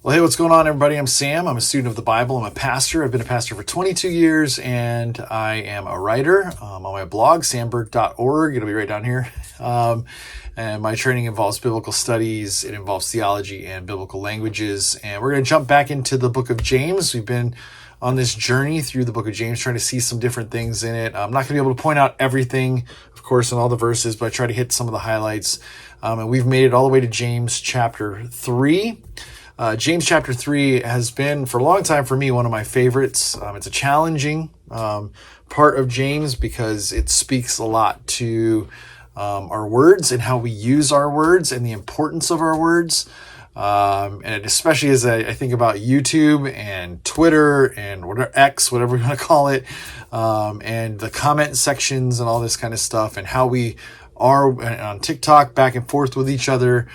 Well, hey, what's going on, everybody? I'm Sam. I'm a student of the Bible. I'm a pastor. I've been a pastor for 22 years, and I am a writer on my blog, samberg.org. It'll be right down here. And my training involves biblical studies. It involves theology and biblical languages. And we're going to jump back into the book of James. We've been on this journey through the book of James, trying to see some different things in it. I'm not going to be able to point out everything, of course, in all the verses, but I try to hit some of the highlights. And we've made it all the way to James chapter 3. James chapter 3 has been, for a long time for me, one of my favorites. It's a challenging part of James because it speaks a lot to our words and how we use our words and the importance of our words. And especially as I think about YouTube and Twitter and whatever, X, whatever we want to call it, and the comment sections and all this kind of stuff, and how we are on TikTok back and forth with each other.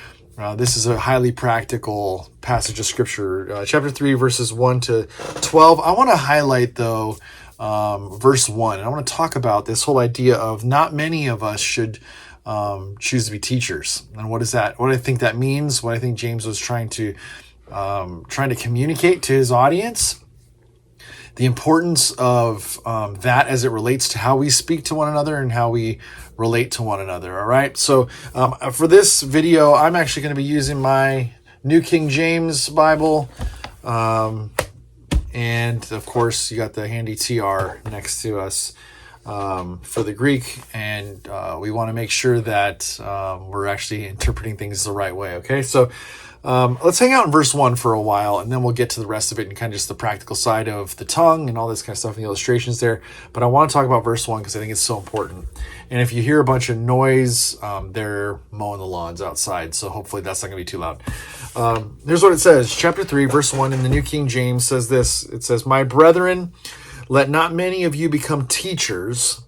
This is a highly practical passage of scripture. Chapter 3, verses 1 to 12. I want to highlight, though, verse 1. And I want to talk about this whole idea of not many of us should choose to be teachers. And what is that? What I think that means, what I think James was trying to communicate to his audience. The importance of that as it relates to how we speak to one another and how we relate to one another. All right. So for this video, I'm actually going to be using my New King James Bible. And of course, you got the handy TR next to us for the Greek. And we want to make sure that we're actually interpreting things the right way. Okay. So let's hang out in verse 1 for a while, and then we'll get to the rest of it and kind of just the practical side of the tongue and all this kind of stuff and the illustrations there. But I want to talk about verse 1 because I think it's so important. And if you hear a bunch of noise, they're mowing the lawns outside, so hopefully that's not going to be too loud. Here's what it says. Chapter 3, verse 1 in the New King James says this. It says, "My brethren, let not many of you become teachers,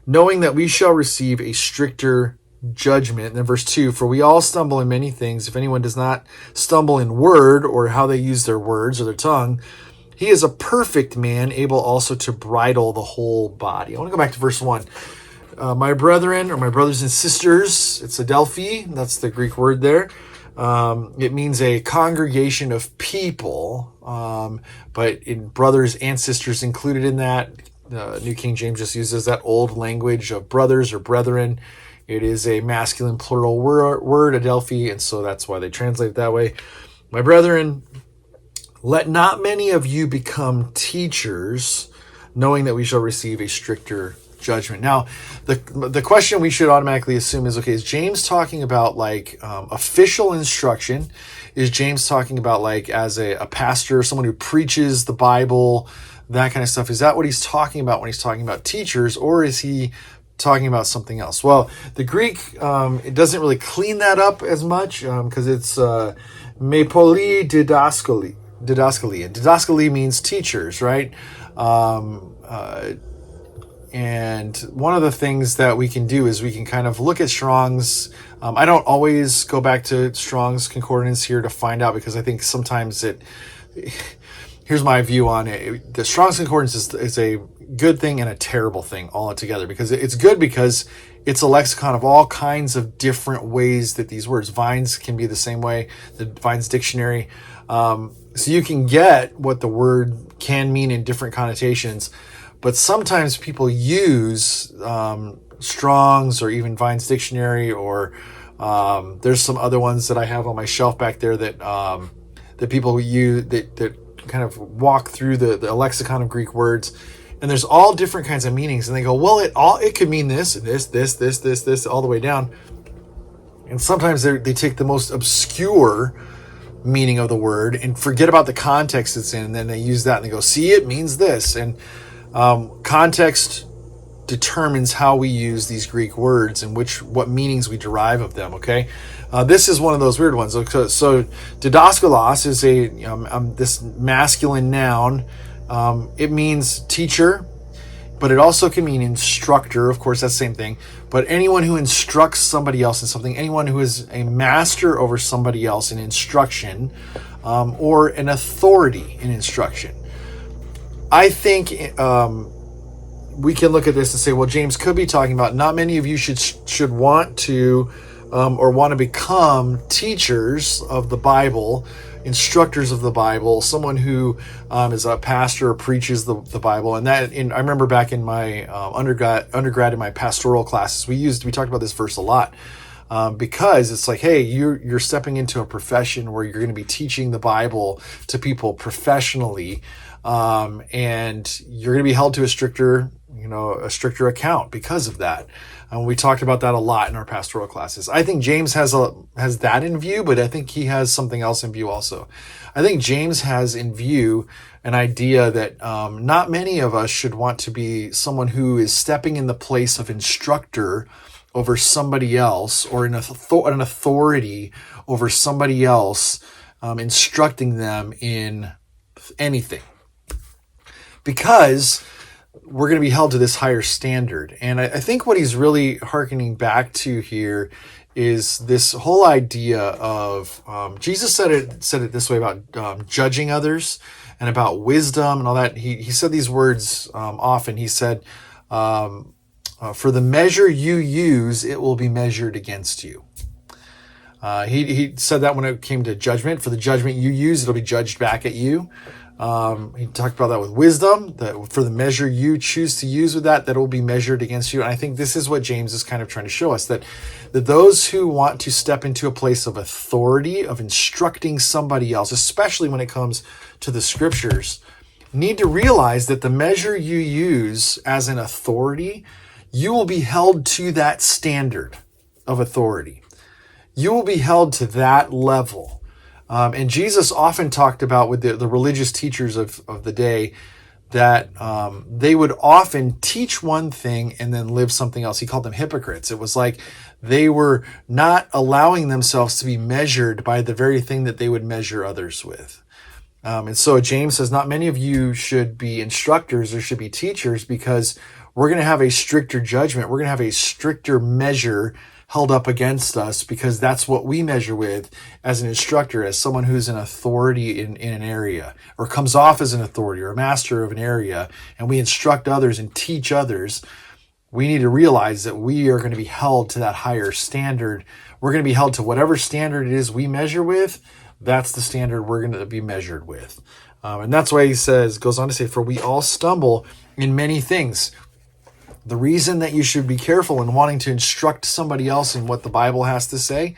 knowing that we shall receive a stricter judgment." And then verse 2, "For we all stumble in many things. If anyone does not stumble in word," or how they use their words or their tongue, "he is a perfect man, able also to bridle the whole body." I want to go back to verse 1. My brethren, or my brothers and sisters, it's adelphi, that's the Greek word there. It means a congregation of people, but in brothers and sisters included in that. New King James just uses that old language of brothers or brethren. It is a masculine plural word, adelphi, and so that's why they translate it that way. "My brethren, let not many of you become teachers, knowing that we shall receive a stricter judgment." Now, the question we should automatically assume is, okay, is James talking about like official instruction? Is James talking about like as a pastor, someone who preaches the Bible, that kind of stuff? Is that what he's talking about when he's talking about teachers, or is he talking about something else? Well, the Greek, it doesn't really clean that up as much because it's me poli didascali. And didascali means teachers, right? And one of the things that we can do is we can kind of look at Strong's. I don't always go back to Strong's Concordance here to find out, because I think sometimes here's my view on it. The Strong's Concordance is a good thing and a terrible thing all together, because it's good because it's a lexicon of all kinds of different ways that these words, Vine's can be the same way, the Vine's dictionary. So you can get what the word can mean in different connotations, but sometimes people use Strong's or even Vine's dictionary, or there's some other ones that I have on my shelf back there that people use that kind of walk through the lexicon of Greek words, and there's all different kinds of meanings, and they go, well, it could mean this, all the way down. And sometimes they take the most obscure meaning of the word and forget about the context it's in, and then they use that and they go, see, it means this. And context determines how we use these Greek words and what meanings we derive of them. Okay, this is one of those weird ones. So didaskalos is this masculine noun. It means teacher, but it also can mean instructor. Of course, that's the same thing. But anyone who instructs somebody else in something, anyone who is a master over somebody else in instruction, or an authority in instruction. I think we can look at this and say, well, James could be talking about not many of you should want to or want to become teachers of the Bible, instructors of the Bible, someone who is a pastor or preaches the Bible. And I remember back in my undergrad in my pastoral classes, we talked about this verse a lot. Because it's like, hey, you're stepping into a profession where you're going to be teaching the Bible to people professionally, and you're going to be held to a stricter account because of that. And we talked about that a lot in our pastoral classes. I think James has that in view, but I think he has something else in view also. I think James has in view an idea that not many of us should want to be someone who is stepping in the place of instructor over somebody else, or an authority over somebody else, instructing them in anything. Because we're going to be held to this higher standard. And I think what he's really hearkening back to here is this whole idea of, Jesus said it this way about judging others and about wisdom and all that. He said these words often. He said, for the measure you use, it will be measured against you. He said that when it came to judgment. For the judgment you use, it'll be judged back at you. He talked about that with wisdom, that for the measure you choose to use with that will be measured against you. And I think this is what James is kind of trying to show us, that those who want to step into a place of authority, of instructing somebody else, especially when it comes to the scriptures, need to realize that the measure you use as an authority, you will be held to that standard of authority. You will be held to that level. And Jesus often talked about with the religious teachers of the day that they would often teach one thing and then live something else. He called them hypocrites. It was like they were not allowing themselves to be measured by the very thing that they would measure others with. And so James says, not many of you should be instructors or should be teachers, because we're going to have a stricter judgment. We're going to have a stricter measure held up against us, because that's what we measure with as an instructor, as someone who's an authority in an area, or comes off as an authority or a master of an area, and we instruct others and teach others. We need to realize that we are going to be held to that higher standard. We're going to be held to whatever standard it is we measure with. That's the standard we're going to be measured with. And that's why he goes on to say, for we all stumble in many things. The reason that you should be careful in wanting to instruct somebody else in what the Bible has to say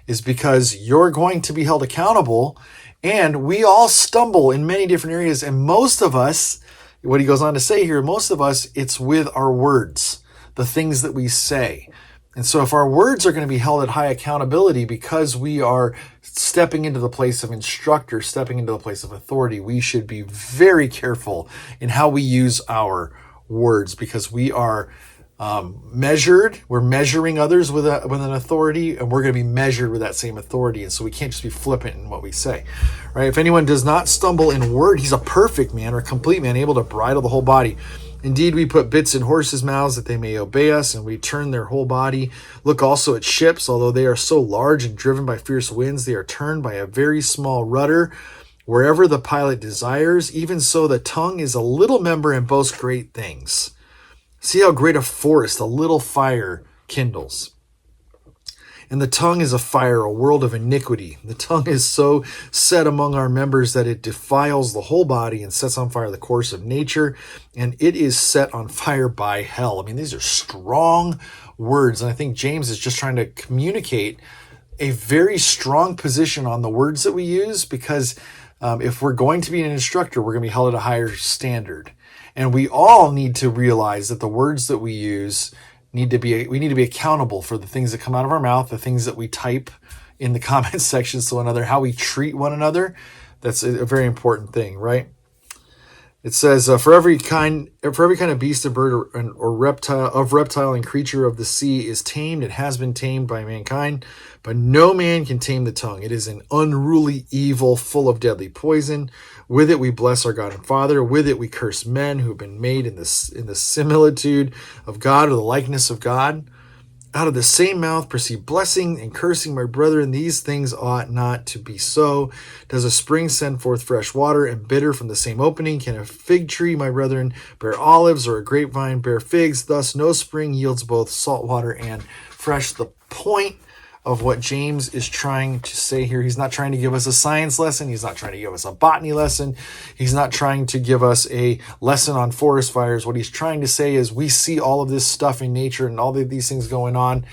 is because you're going to be held accountable, and we all stumble in many different areas. And most of us, what he goes on to say here, most of us, it's with our words, the things that we say. And so if our words are going to be held at high accountability because we are stepping into the place of instructor, stepping into the place of authority, we should be very careful in how we use our words, because we are measured. We're measuring others with an authority, and we're going to be measured with that same authority. And so we can't just be flippant in what we say, right? If anyone does not stumble in word, he's a perfect man or complete man, able to bridle the whole body. Indeed, we put bits in horses' mouths that they may obey us, and we turn their whole body. Look also at ships, although they are so large and driven by fierce winds, they are turned by a very small rudder wherever the pilot desires. Even so, the tongue is a little member and boasts great things. See how great a forest a little fire kindles. And the tongue is a fire, a world of iniquity. The tongue is so set among our members that it defiles the whole body and sets on fire the course of nature, and it is set on fire by hell. I mean, these are strong words, and I think James is just trying to communicate a very strong position on the words that we use, because if we're going to be an instructor, we're going to be held at a higher standard. And we all need to realize that the words that we use we need to be accountable for the things that come out of our mouth, the things that we type in the comment sections to one another, how we treat one another. That's a very important thing, right? It says, for every kind of beast, of bird, or reptile and creature of the sea is tamed. It has been tamed by mankind, but no man can tame the tongue. It is an unruly evil, full of deadly poison. With it we bless our God and Father. With it we curse men who have been made in the similitude of God, or the likeness of God. Out of the same mouth proceed blessing and cursing, my brethren. These things ought not to be so. Does a spring send forth fresh water and bitter from the same opening? Can a fig tree, my brethren, bear olives, or a grapevine bear figs? Thus no spring yields both salt water and fresh. The point of what James is trying to say here. He's not trying to give us a science lesson. He's not trying to give us a botany lesson. He's not trying to give us a lesson on forest fires. What he's trying to say is we see all of this stuff in nature and all of these things going on,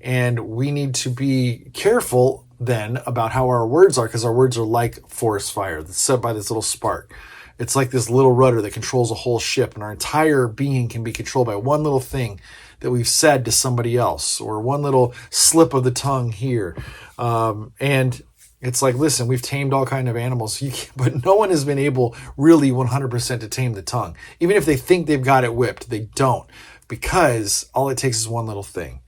and we need to be careful then about how our words are, because our words are like forest fire that's set by this little spark. It's like this little rudder that controls a whole ship, and our entire being can be controlled by one little thing that we've said to somebody else, or one little slip of the tongue here. And it's like, listen, we've tamed all kinds of animals, but no one has been able really 100% to tame the tongue. Even if they think they've got it whipped, they don't, because all it takes is one little thing.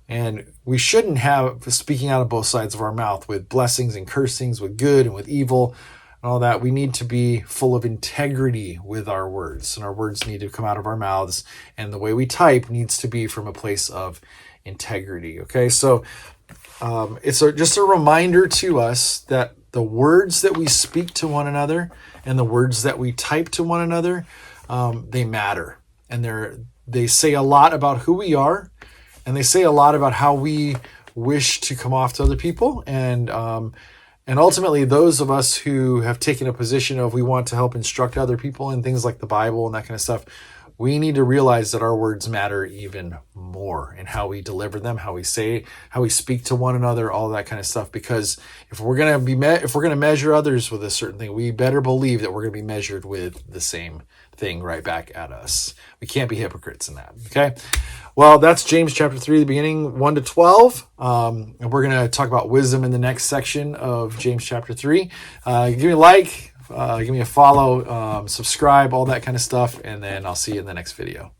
And we shouldn't have speaking out of both sides of our mouth with blessings and cursings, with good and with evil and all that. We need to be full of integrity with our words, and our words need to come out of our mouths, and the way we type needs to be from a place of integrity. Okay, so it's just a reminder to us that the words that we speak to one another and the words that we type to one another, they matter, and they say a lot about who we are, and they say a lot about how we wish to come off to other people. And ultimately, those of us who have taken a position of we want to help instruct other people in things like the Bible and that kind of stuff, we need to realize that our words matter even more, and how we deliver them, how we say, how we speak to one another, all that kind of stuff. Because if we're going to measure others with a certain thing, we better believe that we're going to be measured with the same thing right back at us. We can't be hypocrites in that. Okay. Well, that's James chapter 3, the beginning 1 to 12. And we're going to talk about wisdom in the next section of James chapter 3. Give me a like, give me a follow, subscribe, all that kind of stuff. And then I'll see you in the next video.